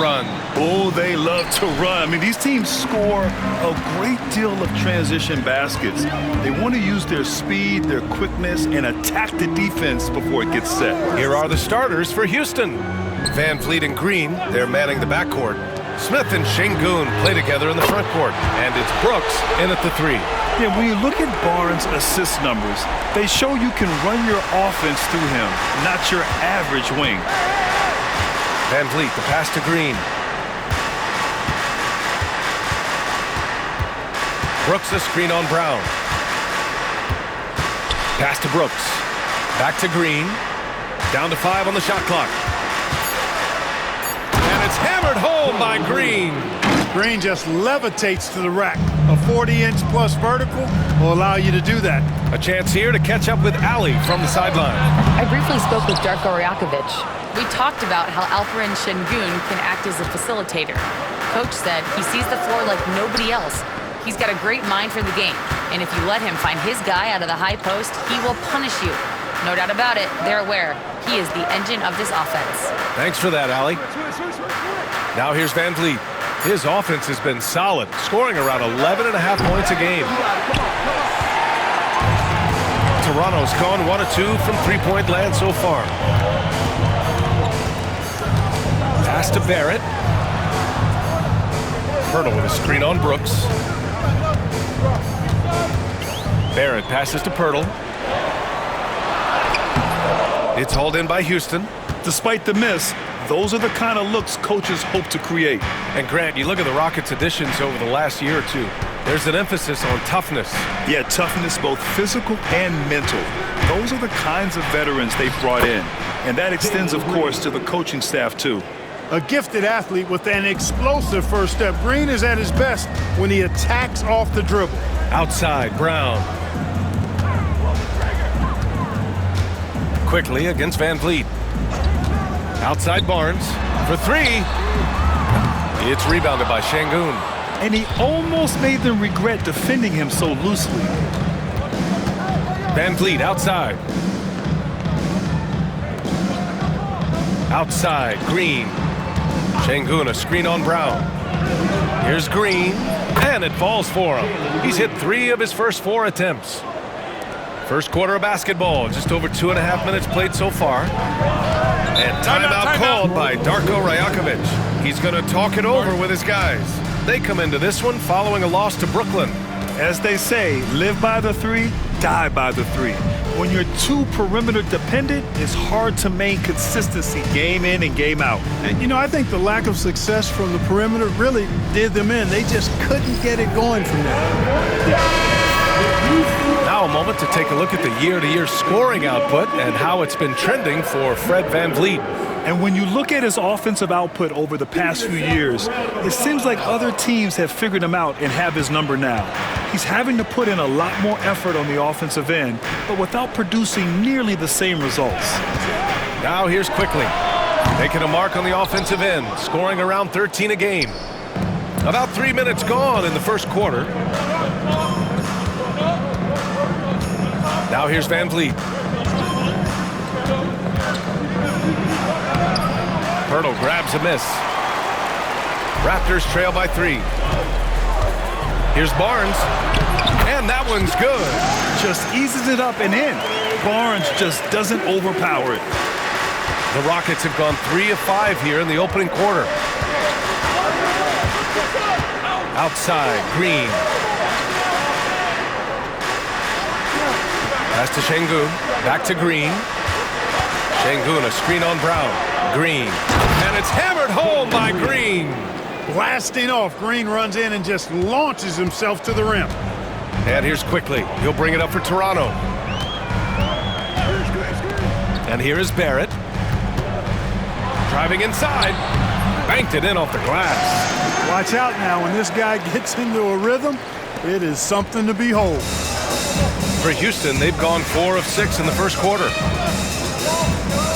run. Oh, they love to run. I mean, these teams score a great deal of transition baskets. They want to use their speed, their quickness, and attack the defense before it gets set. Here are the starters for Houston. Van Vliet and Green, they're manning the backcourt. Smith and Şengün play together in the front court. And it's Brooks in at the 3. Yeah, when you look at Barnes' assist numbers, they show you can run your offense through him, not your average wing. Van Vliet, the pass to Green. Brooks, the screen on Brown. Pass to Brooks. Back to Green. Down to 5 on the shot clock. And it's hammered home by Green. Green just levitates to the rack. A 40-inch plus vertical will allow you to do that. A chance here to catch up with Ali from the sideline. I briefly spoke with Darko Rajakovic. We talked about how Alperen Şengün can act as a facilitator. Coach said he sees the floor like nobody else. He's got a great mind for the game, and if you let him find his guy out of the high post, he will punish you. No doubt about it, they're aware. He is the engine of this offense. Thanks for that, Ali. Now here's Van Vliet. His offense has been solid, scoring around 11.5 points a game. Toronto's gone 1 of 2 from three-point land so far. Pass to Barrett. Hurdle with a screen on Brooks. Barrett passes to Pirtle. It's hauled in by Houston. Despite the miss, those are the kind of looks coaches hope to create. And Grant, you look at the Rockets' additions over the last year or two. There's an emphasis on toughness. Yeah, toughness, both physical and mental. Those are the kinds of veterans they've brought in. And that extends, of course, to the coaching staff, too. A gifted athlete with an explosive first step. Green is at his best when he attacks off the dribble. Outside, Brown. Quickly against Van Vliet. Outside Barnes for 3. It's rebounded by Şengün. And he almost made them regret defending him so loosely. Van Vliet outside. Outside, Green. Şengün, a screen on Brown. Here's Green, and it falls for him. He's hit 3 of his first 4 attempts. First quarter of basketball, just over 2.5 minutes played so far. And timeout called by Darko Rajakovic. He's going to talk it over with his guys. They come into this one following a loss to Brooklyn. As they say, live by the 3, die by the 3. When you're too perimeter dependent, it's hard to maintain consistency game in and game out. And, you know, I think the lack of success from the perimeter really did them in. They just couldn't get it going from there. Now a moment to take a look at the year-to-year scoring output and how it's been trending for Fred Van Vliet. And when you look at his offensive output over the past few years, it seems like other teams have figured him out and have his number now. He's having to put in a lot more effort on the offensive end, but without producing nearly the same results. Now here's Quickly, making a mark on the offensive end, scoring around 13 a game. About 3 minutes gone in the first quarter. Now here's Van Vliet. Pirtle grabs a miss. Raptors trail by 3. Here's Barnes, and that one's good. Just eases it up and in. Barnes just doesn't overpower it. The Rockets have gone 3 of 5 here in the opening quarter. Outside, Green. Pass to Şengün, back to Green. Şengün, a screen on Brown. Green, and it's hammered home by Green. Blasting off, Green runs in and just launches himself to the rim. And here's Quickly. He'll bring it up for Toronto. And here is Barrett. Driving inside. Banked it in off the glass. Watch out now. When this guy gets into a rhythm, it is something to behold. For Houston, they've gone 4 of 6 in the first quarter.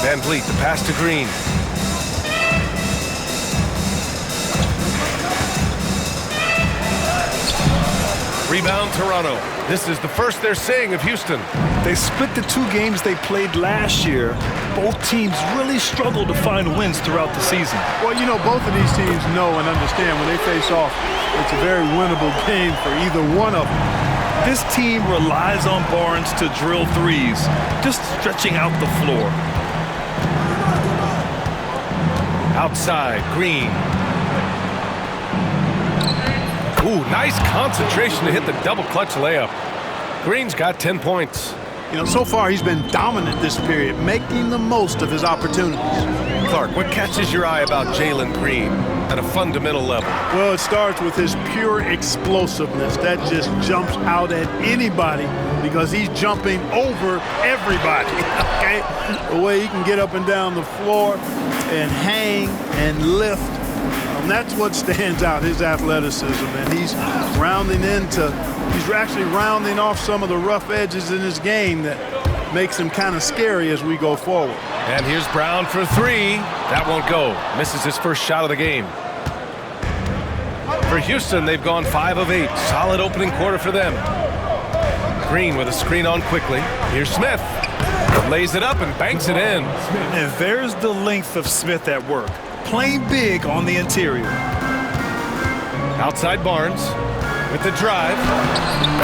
Van Vliet, the pass to Green. Rebound Toronto. This is the first they're seeing of Houston. They split the 2 games they played last year. Both teams really struggled to find wins throughout the season. Well, you know, both of these teams know and understand when they face off, it's a very winnable game for either one of them. This team relies on Barnes to drill threes, just stretching out the floor. Outside, Green. Ooh, nice concentration to hit the double clutch layup. Green's got 10 points. You know, so far he's been dominant this period, making the most of his opportunities. Clark, what catches your eye about Jalen Green at a fundamental level? Well, it starts with his pure explosiveness. That just jumps out at anybody because he's jumping over everybody, okay? The way he can get up and down the floor and hang and lift. That's what stands out, his athleticism, and he's actually rounding off some of the rough edges in his game that makes him kind of scary as we go forward. And here's Brown for 3. That won't go. Misses his first shot of the game. For Houston, they've gone 5 of 8. Solid opening quarter for them. Green with a screen on quickly. Here's Smith. Lays it up and banks it in. And there's the length of Smith at work. Playing big on the interior. Outside Barnes with the drive.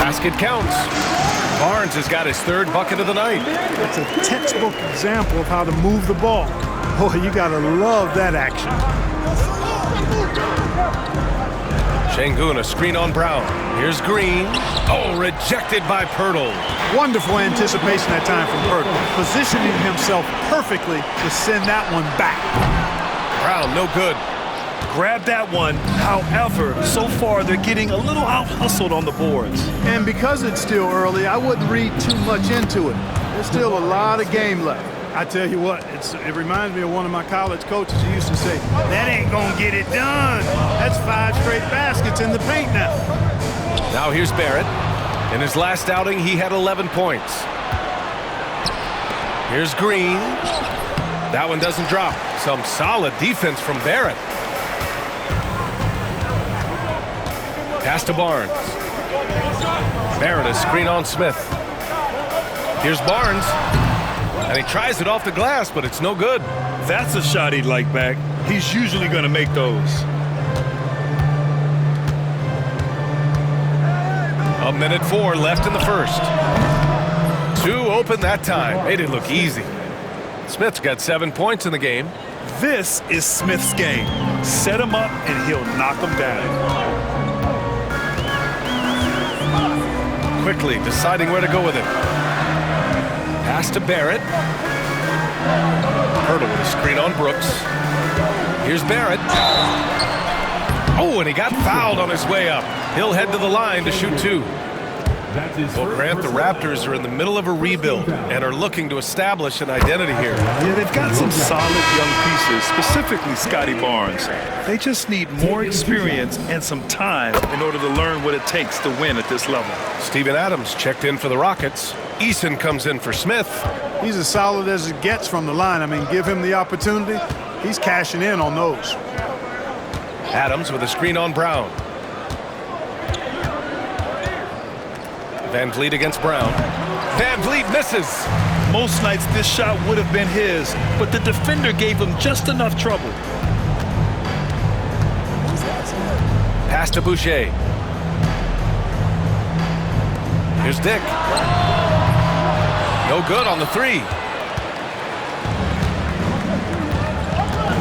Basket counts. Barnes has got his 3rd bucket of the night. It's a textbook example of how to move the ball. Boy, you gotta love that action. Şengün, a screen on Brown. Here's Green. Oh, rejected by Poeltl. Wonderful anticipation that time from Poeltl, positioning himself perfectly to send that one back. Brown, no good. Grab that one. However, so far they're getting a little out-hustled on the boards. And because it's still early, I wouldn't read too much into it. There's still a lot of game left. I tell you what, it reminds me of one of my college coaches who used to say, that ain't gonna get it done. That's 5 straight baskets in the paint now. Now here's Barrett. In his last outing, he had 11 points. Here's Green. That one doesn't drop. Some solid defense from Barrett. Pass to Barnes. Barrett, a screen on Smith. Here's Barnes. And he tries it off the glass, but it's no good. That's a shot he'd like back. He's usually going to make those. A minute 4 left in the first. 2 open that time. Made it look easy. Smith's got 7 points in the game. This is Smith's game. Set him up and he'll knock him down. Quickly deciding where to go with it. Pass to Barrett. Poeltl with a screen on Brooks. Here's Barrett. Oh, and he got fouled on his way up. He'll head to the line to shoot 2. Well, Grant, the Raptors are in the middle of a rebuild and are looking to establish an identity here. Yeah, they've got some solid young pieces, specifically Scotty Barnes. They just need more experience and some time in order to learn what it takes to win at this level. Steven Adams checked in for the Rockets. Eason comes in for Smith. He's as solid as it gets from the line. I mean, give him the opportunity. He's cashing in on those. Adams with a screen on Brown. Van Vliet against Brown. Van Vliet misses. Most nights this shot would have been his, but the defender gave him just enough trouble. Pass to Boucher. Here's Dick. No good on the 3.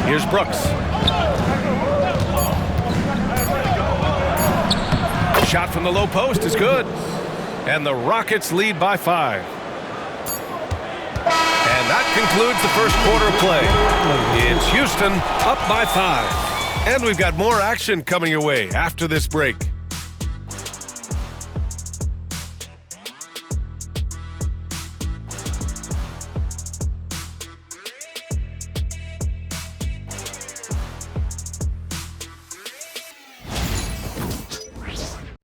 Here's Brooks. Shot from the low post is good. And the Rockets lead by 5. And that concludes the first quarter of play. It's Houston up by 5. And we've got more action coming your way after this break.